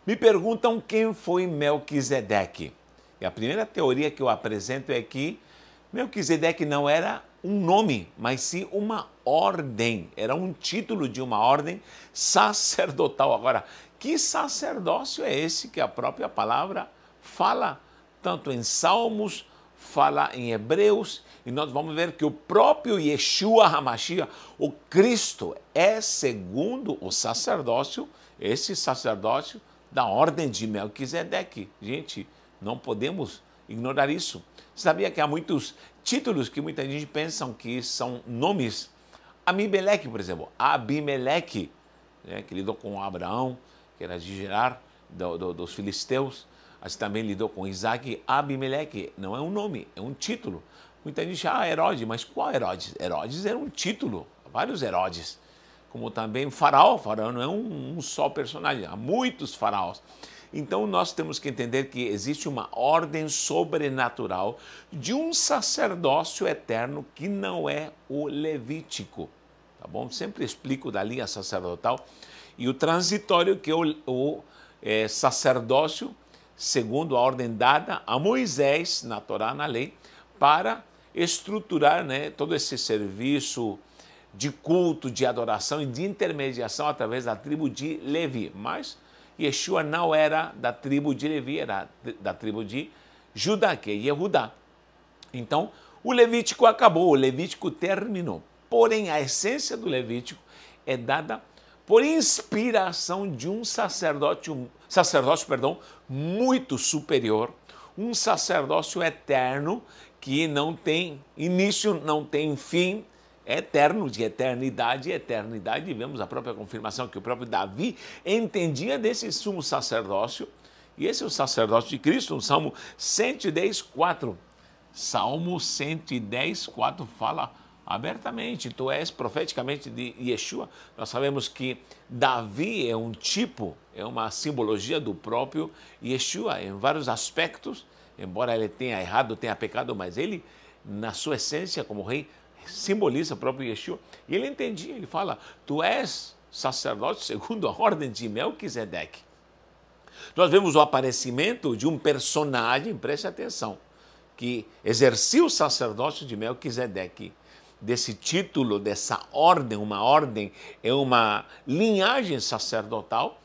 Me perguntam quem foi Melquisedeque. E a primeira teoria que eu apresento é que Melquisedeque não era um nome, mas sim uma ordem. Era um título de uma ordem sacerdotal. Agora, que sacerdócio é esse que a própria palavra fala? Tanto em Salmos, fala em Hebreus, e nós vamos ver que o próprio Yeshua HaMashiach, o Cristo, é segundo o sacerdócio, esse sacerdócio da ordem de Melquisedeque. Gente, não podemos ignorar isso. Sabia que há muitos títulos que muita gente pensa que são nomes? Abimeleque, por exemplo. Abimeleque, né, que lidou com Abraão, que era de Gerar, dos filisteus. Mas também lidou com Isaac. Abimeleque não é um nome, é um título. Muita gente diz, Herodes, mas qual Herodes? Herodes era um título, vários Herodes. Como também Faraó. Faraó não é um só personagem, há muitos faraós. Então nós temos que entender que existe uma ordem sobrenatural de um sacerdócio eterno que não é o levítico. Tá bom? Sempre explico da linha sacerdotal. E o transitório, que é o sacerdócio segundo a ordem dada a Moisés na Torá, na lei, para estruturar, né, todo esse serviço de culto, de adoração e de intermediação através da tribo de Levi. Mas Yeshua não era da tribo de Levi, era da tribo de Judá, que é Yehudá. Então, o Levítico acabou, o Levítico terminou. Porém, a essência do Levítico é dada por inspiração de um sacerdócio, muito superior, um sacerdócio eterno que não tem início, não tem fim, eterno, de eternidade e eternidade. E vemos a própria confirmação que o próprio Davi entendia desse sumo sacerdócio, e esse é o sacerdócio de Cristo, no Salmo 110, 4. Salmo 110, 4 fala abertamente, tu és profeticamente de Yeshua. Nós sabemos que Davi é um tipo, é uma simbologia do próprio Yeshua em vários aspectos, embora ele tenha errado, tenha pecado, mas ele, na sua essência como rei, simboliza o próprio Yeshua. E ele entendia, ele fala, tu és sacerdote segundo a ordem de Melquisedeque. Nós vemos o aparecimento de um personagem, preste atenção, que exercia o sacerdócio de Melquisedeque, desse título, dessa ordem, uma ordem, é uma linhagem sacerdotal,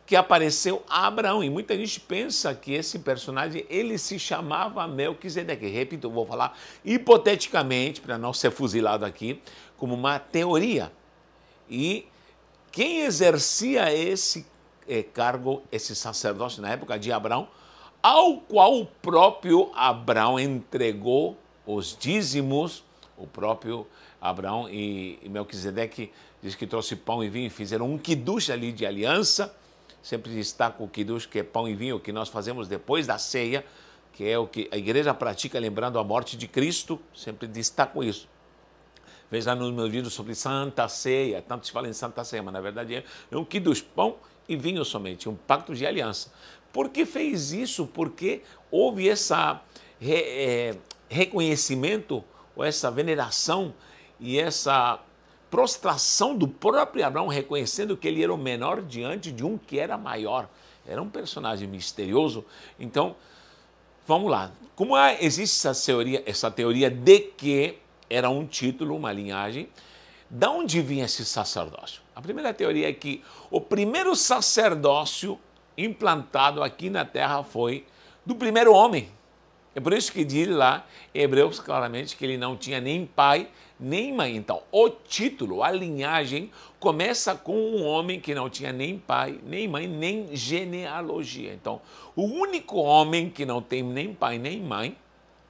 que apareceu a Abraão. E muita gente pensa que esse personagem, ele se chamava Melquisedeque. Repito, eu vou falar hipoteticamente, para não ser fuzilado aqui, como uma teoria. E quem exercia esse cargo, esse sacerdócio na época de Abraão, ao qual o próprio Abraão entregou os dízimos, o próprio Abraão e Melquisedeque diz que trouxe pão e vinho e fizeram um kiddush ali de aliança. Sempre destaca o kiddush, que é pão e vinho, que nós fazemos depois da ceia, que é o que a igreja pratica lembrando a morte de Cristo. Sempre destaco isso. Veja nos meus vídeos sobre Santa Ceia, tanto se fala em Santa Ceia, mas na verdade é um kiddush, pão e vinho somente, um pacto de aliança. Por que fez isso? Porque houve esse reconhecimento, ou essa veneração e essa prostração do próprio Abraão, reconhecendo que ele era o menor diante de um que era maior. Era um personagem misterioso. Então, vamos lá. Como existe essa teoria de que era um título, uma linhagem, de onde vinha esse sacerdócio? A primeira teoria é que o primeiro sacerdócio implantado aqui na terra foi do primeiro homem. É por isso que diz lá em Hebreus claramente que ele não tinha nem pai nem mãe. Então, o título, a linhagem, começa com um homem que não tinha nem pai, nem mãe, nem genealogia. Então, o único homem que não tem nem pai nem mãe,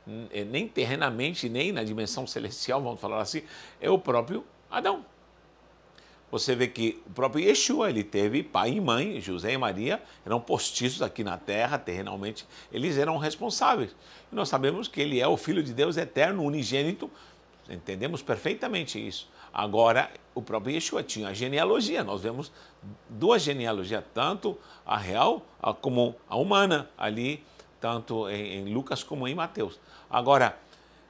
nem terrenamente, nem na dimensão celestial, vamos falar assim, é o próprio Adão. Você vê que o próprio Yeshua, ele teve pai e mãe, José e Maria, eram postiços aqui na terra, terrenalmente, eles eram responsáveis. E nós sabemos que ele é o Filho de Deus eterno, unigênito, entendemos perfeitamente isso. Agora, o próprio Yeshua tinha a genealogia, nós vemos duas genealogias, tanto a real como a humana, ali, tanto em Lucas como em Mateus. Agora,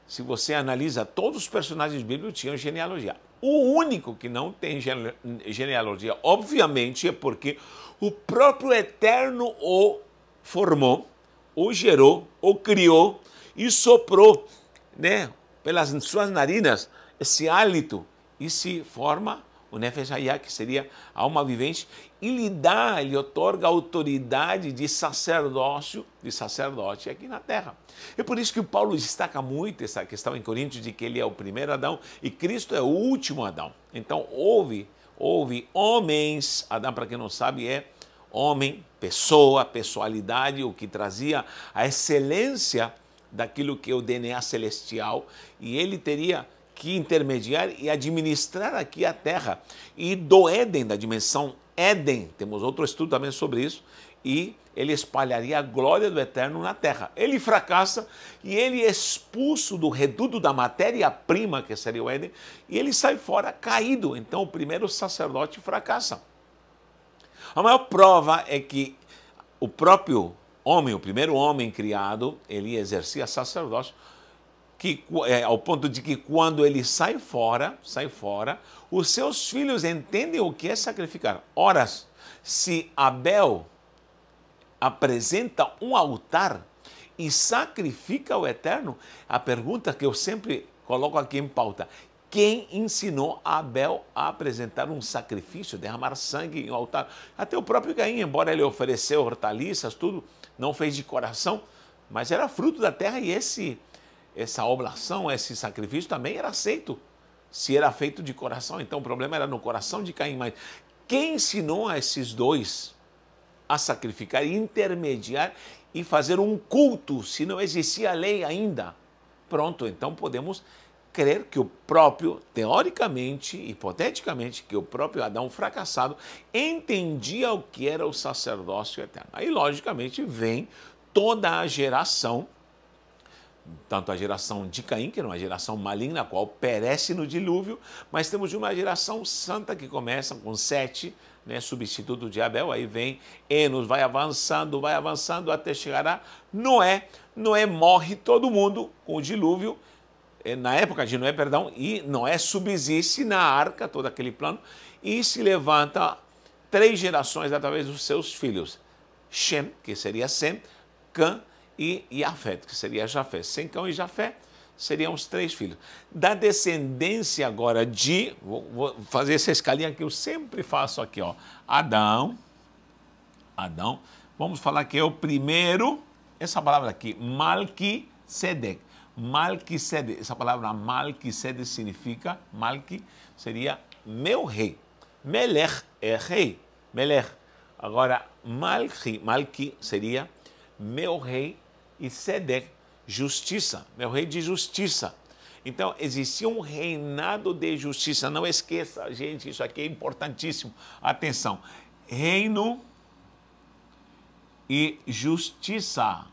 se você analisa, todos os personagens bíblicos tinham genealogia. O único que não tem genealogia, obviamente, é porque o próprio Eterno o formou, o gerou, o criou e soprou, né, pelas suas narinas esse hálito e se forma o Nefesh Hayah, que seria a alma vivente, e lhe otorga autoridade de sacerdócio, de sacerdote aqui na terra. É por isso que o Paulo destaca muito essa questão em Coríntios de que ele é o primeiro Adão e Cristo é o último Adão. Então houve homens, Adão, para quem não sabe, é homem, pessoa, pessoalidade, o que trazia a excelência daquilo que é o DNA celestial, e ele teria que intermediar e administrar aqui a terra. E do Éden, da dimensão Éden, temos outro estudo também sobre isso, e ele espalharia a glória do Eterno na terra. Ele fracassa e ele é expulso do reduto da matéria-prima, que seria o Éden, e ele sai fora caído. Então o primeiro sacerdote fracassa. A maior prova é que o próprio homem, o primeiro homem criado, ele exercia sacerdócio, ao ponto de que quando ele sai fora, os seus filhos entendem o que é sacrificar. Ora, se Abel apresenta um altar e sacrifica o Eterno, a pergunta que eu sempre coloco aqui em pauta: quem ensinou Abel a apresentar um sacrifício, derramar sangue em um altar? Até o próprio Caim, embora ele ofereceu hortaliças, tudo, não fez de coração, mas era fruto da terra e essa oblação, esse sacrifício também era aceito, se era feito de coração. Então o problema era no coração de Caim. Mas quem ensinou a esses dois a sacrificar, intermediar e fazer um culto, se não existia lei ainda? Pronto, então podemos crer que o próprio, teoricamente, hipoteticamente, que o próprio Adão fracassado entendia o que era o sacerdócio eterno. Aí, logicamente, vem toda a geração, tanto a geração de Caim, que era uma geração maligna, a qual perece no dilúvio, mas temos uma geração santa que começa com Sete, né, substituto de Abel, aí vem Enos, vai avançando até chegar a Noé. Noé morre todo mundo com o dilúvio, na época de Noé, perdão, e Noé subsiste na arca, todo aquele plano, e se levanta 3 gerações através dos seus filhos. Shem, que seria Sem, Cã e Jafet, que seria Jafé. Sem, Cão e Jafé seriam os 3 filhos. Da descendência agora de, vou fazer essa escalinha que eu sempre faço aqui, ó. Adão, vamos falar que é o primeiro, essa palavra aqui, Malquisedec. Malquisedec, essa palavra Malquisedec significa, Malqui seria meu rei. Melech é rei, Melech. Agora, Malqui seria meu rei e Sedec, justiça, meu rei de justiça. Então, existia um reinado de justiça. Não esqueça, gente, isso aqui é importantíssimo. Atenção, reino e justiça.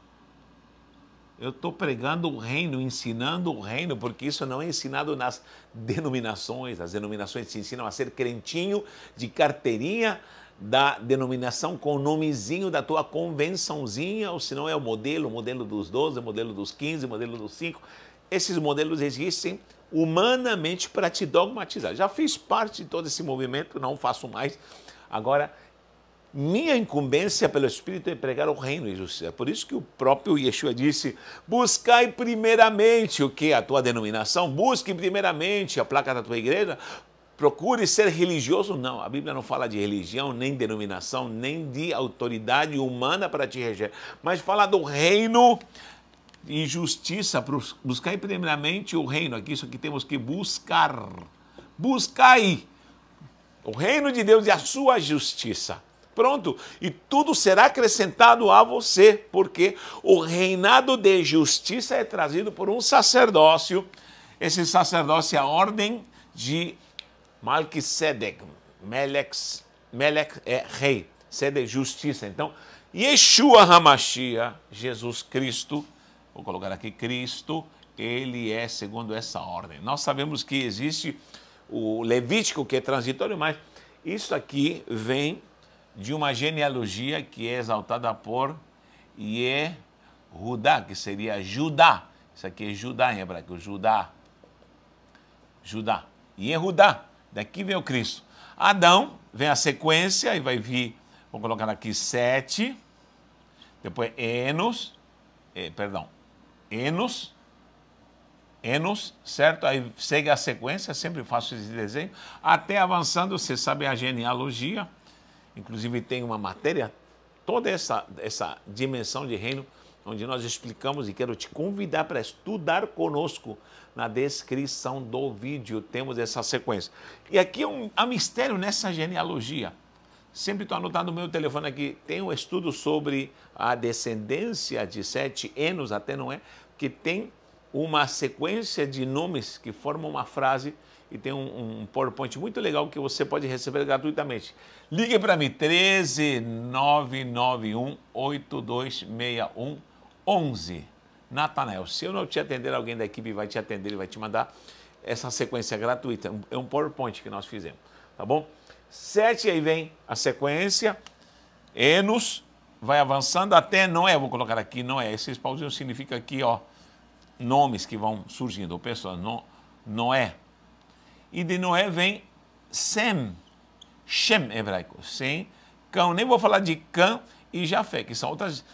Eu estou pregando o reino, ensinando o reino, porque isso não é ensinado nas denominações. As denominações te ensinam a ser crentinho de carteirinha da denominação com o nomezinho da tua convençãozinha, ou se não é o modelo dos 12, o modelo dos 15, o modelo dos 5. Esses modelos existem humanamente para te dogmatizar. Já fiz parte de todo esse movimento, não faço mais. Agora, minha incumbência pelo Espírito é pregar o reino e justiça. Por isso que o próprio Yeshua disse: buscai primeiramente o que? A tua denominação, busque primeiramente a placa da tua igreja, procure ser religioso. Não, a Bíblia não fala de religião, nem denominação, nem de autoridade humana para te reger, mas fala do reino e justiça. Buscai primeiramente o reino, aqui isso aqui temos que buscar. Buscai o reino de Deus e a sua justiça. Pronto, e tudo será acrescentado a você, porque o reinado de justiça é trazido por um sacerdócio. Esse sacerdócio é a ordem de Malquisedec. Melech é rei, Sedec justiça. Então, Yeshua HaMashiach, Jesus Cristo, vou colocar aqui Cristo, ele é segundo essa ordem. Nós sabemos que existe o Levítico, que é transitório, mas isso aqui vem de uma genealogia que é exaltada por Yehudá, que seria Judá. Isso aqui é Judá em hebraico, Judá. Yehudá, daqui vem o Cristo. Adão, vem a sequência, e vai vir, vou colocar aqui 7, depois Enos, Enos, certo? Aí segue a sequência, sempre faço esse desenho, até avançando, você sabe a genealogia, inclusive tem uma matéria, toda essa dimensão de reino, onde nós explicamos, e quero te convidar para estudar conosco. Na descrição do vídeo temos essa sequência. E aqui há mistério nessa genealogia. Sempre estou anotando no meu telefone aqui, tem um estudo sobre a descendência de 7 Enos até Noé, que tem uma sequência de nomes que formam uma frase, e tem um PowerPoint muito legal que você pode receber gratuitamente. Ligue para mim, 13991826111. Natanael, se eu não te atender, alguém da equipe vai te atender e vai te mandar essa sequência gratuita. É um PowerPoint que nós fizemos, tá bom? 7, aí vem a sequência, Enos, vai avançando até Noé, vou colocar aqui Noé, esses pauzinhos significa aqui, ó, nomes que vão surgindo, pessoas, Noé. E de Noé vem Sem, Shem hebraico, Sem, Cão, nem vou falar de Cã e Jafé, que são outras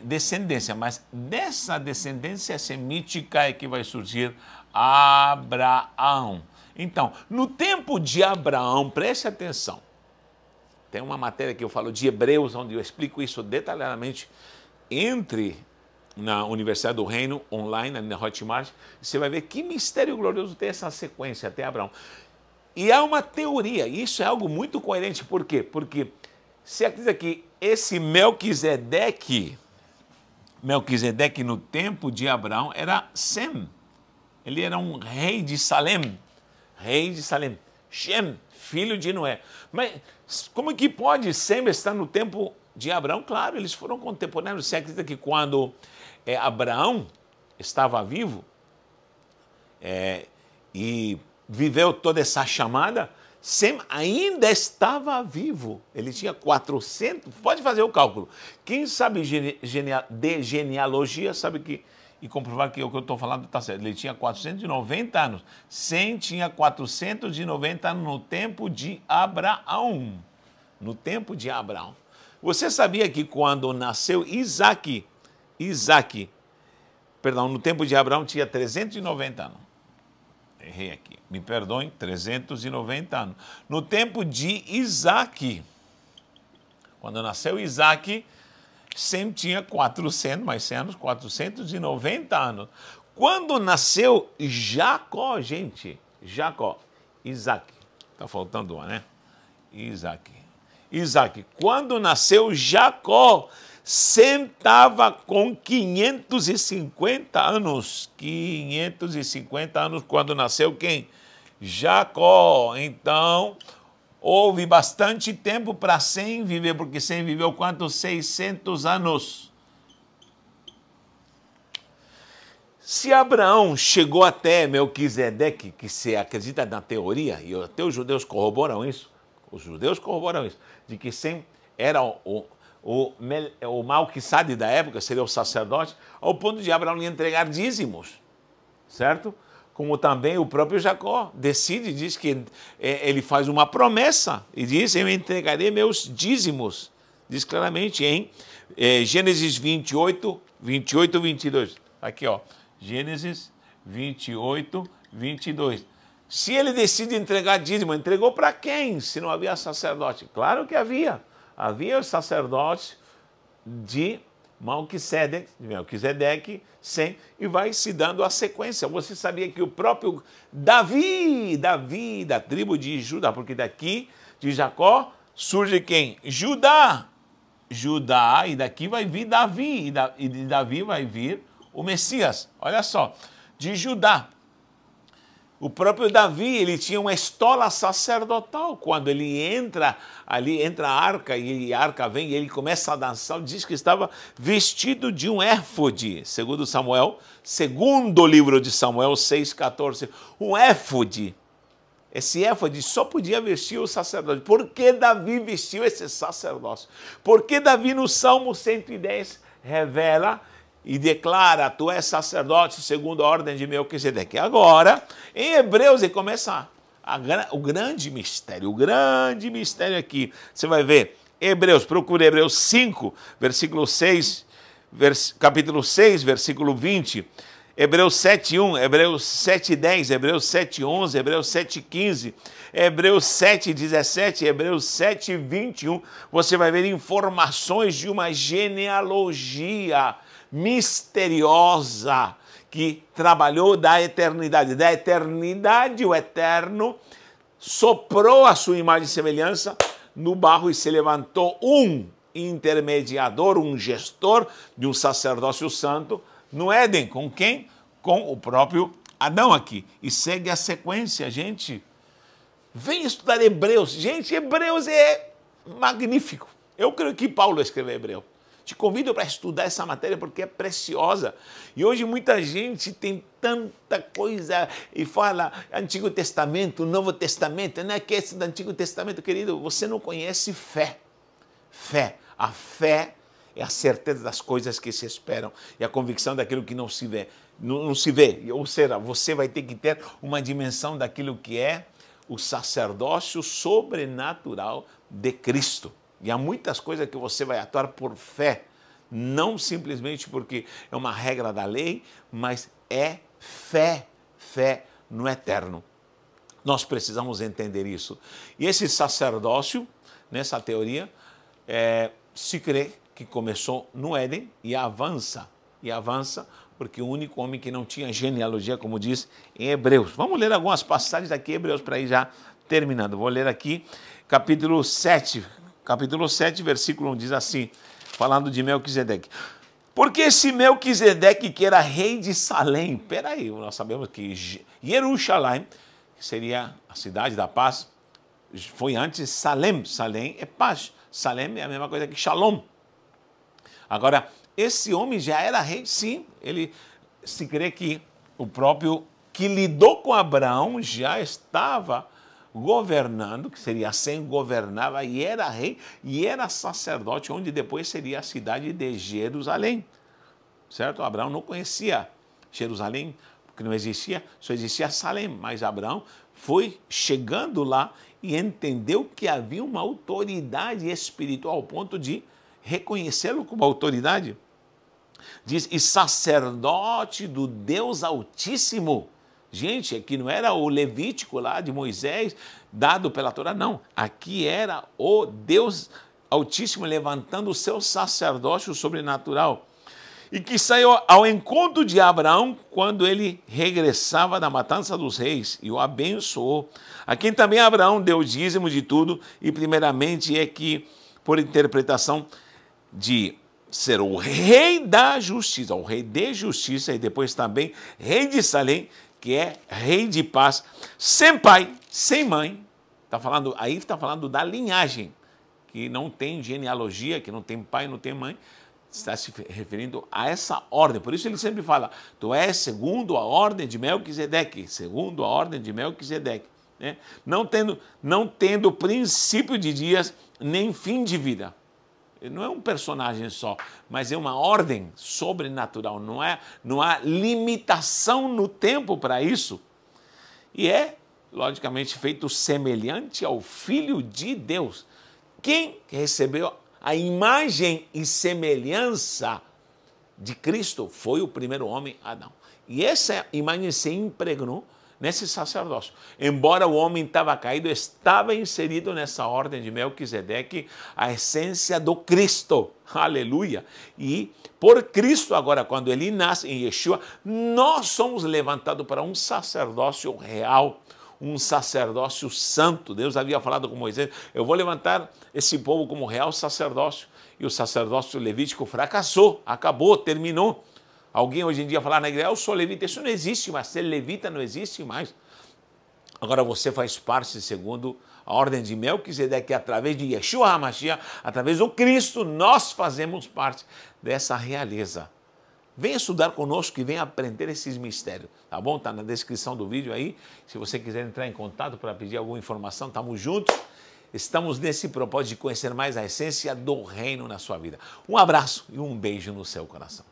descendências, mas dessa descendência semítica é que vai surgir Abraão. Então, no tempo de Abraão, preste atenção, tem uma matéria que eu falo de Hebreus, onde eu explico isso detalhadamente, entre na Universidade do Reino, online, na Hotmart, você vai ver que mistério glorioso tem essa sequência até Abraão. E há uma teoria, e isso é algo muito coerente, por quê? Porque se acredita que esse Melquisedeque no tempo de Abraão era Sem, ele era um rei de Salem, Shem, filho de Noé. Mas como que pode Sem estar no tempo de Abraão? Claro, eles foram contemporâneos. Você acredita que quando Abraão estava vivo e viveu toda essa chamada, Sem ainda estava vivo. Ele tinha 400, pode fazer o cálculo. Quem sabe de genealogia sabe que, e comprovar que o que eu estou falando está certo. Ele tinha 490 anos. Sem tinha 490 anos no tempo de Abraão. No tempo de Abraão. Você sabia que quando nasceu Isaac, no tempo de Abraão tinha 390 anos. Errei aqui, me perdoem, 390 anos. No tempo de Isaac, quando nasceu Isaac, Sem tinha 400, mais 100 anos, 490 anos. Quando nasceu Jacó, gente, Isaac, está faltando uma, né? Isaac, quando nasceu Jacó, Sem estava com 550 anos. 550 anos quando nasceu quem? Jacó. Então, houve bastante tempo para Sem viver, porque Sem viveu quantos? 600 anos. Se Abraão chegou até Melquisedeque, que se acredita na teoria, e até os judeus corroboram isso, de que Sem era o Malquissade da época, seria o sacerdote, ao ponto de Abraão lhe entregar dízimos, certo? Como também o próprio Jacó decide, diz que ele faz uma promessa e diz, eu entregarei meus dízimos, diz claramente em Gênesis 28, 22. Aqui, ó, Gênesis 28, 22. Se ele decide entregar dízimo, entregou para quem, se não havia sacerdote? Claro que havia. Havia os sacerdotes de Melquisedeque, Sem, e vai se dando a sequência. Você sabia que o próprio Davi, da tribo de Judá, porque daqui de Jacó surge quem? Judá, e daqui vai vir Davi, e de Davi vai vir o Messias. Olha só, de Judá. O próprio Davi, ele tinha uma estola sacerdotal. Quando ele entra, ali entra a arca, e a arca vem e ele começa a dançar, diz que estava vestido de um éfode, segundo Samuel, segundo livro de Samuel 6,14, um éfode. Esse éfode só podia vestir o sacerdote. Por que Davi vestiu esse sacerdócio? Porque Davi, no Salmo 110, revela e declara, tu és sacerdote segundo a ordem de Melquisedeque. Agora, em Hebreus, ele começa o grande mistério aqui. Você vai ver, Hebreus, procure Hebreus 5, versículo 6, capítulo 6, versículo 20, Hebreus 7:1, Hebreus 7:10, Hebreus 7:11, Hebreus 7:15, Hebreus 7:17, Hebreus 7:21. Você vai ver informações de uma genealogia misteriosa que trabalhou da eternidade. Da eternidade, o Eterno soprou a sua imagem e semelhança no barro e se levantou um intermediador, um gestor de um sacerdócio santo no Éden. Com quem? Com o próprio Adão aqui. E segue a sequência, gente. Vem estudar Hebreus. Gente, Hebreus é magnífico. Eu creio que Paulo escreveu Hebreu. Te convido para estudar essa matéria porque é preciosa. E hoje muita gente tem tanta coisa e fala Antigo Testamento, Novo Testamento. Não é que esse do Antigo Testamento, querido, você não conhece fé. Fé. A fé é a certeza das coisas que se esperam e a convicção daquilo que não se vê. Não se vê. Ou seja, você vai ter que ter uma dimensão daquilo que é o sacerdócio sobrenatural de Cristo. E há muitas coisas que você vai atuar por fé, não simplesmente porque é uma regra da lei, mas é fé, fé no eterno. Nós precisamos entender isso. E esse sacerdócio, nessa teoria, se crê que começou no Éden e avança porque o único homem que não tinha genealogia, como diz em Hebreus. Vamos ler algumas passagens aqui, Hebreus, para ir já terminando. Vou ler aqui, capítulo 7, versículo 1, diz assim, falando de Melquisedeque. Porque esse Melquisedeque, que era rei de Salém, peraí, nós sabemos que Jerusalém, que seria a cidade da paz, foi antes Salém. Salém é paz. Salém é a mesma coisa que Shalom. Agora, esse homem já era rei, sim. Ele se crê que o próprio que lidou com Abraão já estava governando, que seria Sem, governava e era rei e era sacerdote, onde depois seria a cidade de Jerusalém. Certo? Abraão não conhecia Jerusalém, porque não existia, só existia Salém, mas Abraão foi chegando lá e entendeu que havia uma autoridade espiritual ao ponto de reconhecê-lo como autoridade. Diz, e sacerdote do Deus Altíssimo. Gente, aqui não era o Levítico lá de Moisés, dado pela Torá, não. Aqui era o Deus Altíssimo levantando o seu sacerdócio sobrenatural. E que saiu ao encontro de Abraão quando ele regressava da matança dos reis e o abençoou. A quem também Abraão deu o dízimo de tudo e primeiramente é que, por interpretação de ser o rei da justiça, o rei de justiça e depois também rei de Salém, que é rei de paz, sem pai, sem mãe. Aí está falando da linhagem, que não tem genealogia, que não tem pai, não tem mãe. Está se referindo a essa ordem. Por isso ele sempre fala, tu és segundo a ordem de Melquisedeque, segundo a ordem de Melquisedeque. Né? Não tendo princípio de dias, nem fim de vida. Ele não é um personagem só, mas é uma ordem sobrenatural. Não há limitação no tempo para isso. E é, logicamente, feito semelhante ao Filho de Deus. Quem recebeu a imagem e semelhança de Cristo foi o primeiro homem, Adão. E essa imagem se impregnou nesse sacerdócio. Embora o homem estava caído, estava inserido nessa ordem de Melquisedeque a essência do Cristo. Aleluia! E por Cristo agora, quando ele nasce em Yeshua, nós somos levantados para um sacerdócio real, um sacerdócio santo. Deus havia falado com Moisés, eu vou levantar esse povo como real sacerdócio. E o sacerdócio levítico fracassou, acabou, terminou. Alguém hoje em dia falar na igreja, eu sou levita, isso não existe mais, ser levita não existe mais. Agora você faz parte, segundo a ordem de Melquisedeque, através de Yeshua HaMashiach, através do Cristo, nós fazemos parte dessa realeza. Venha estudar conosco e venha aprender esses mistérios, tá bom? Está na descrição do vídeo aí. Se você quiser entrar em contato para pedir alguma informação, estamos juntos. Estamos nesse propósito de conhecer mais a essência do reino na sua vida. Um abraço e um beijo no seu coração.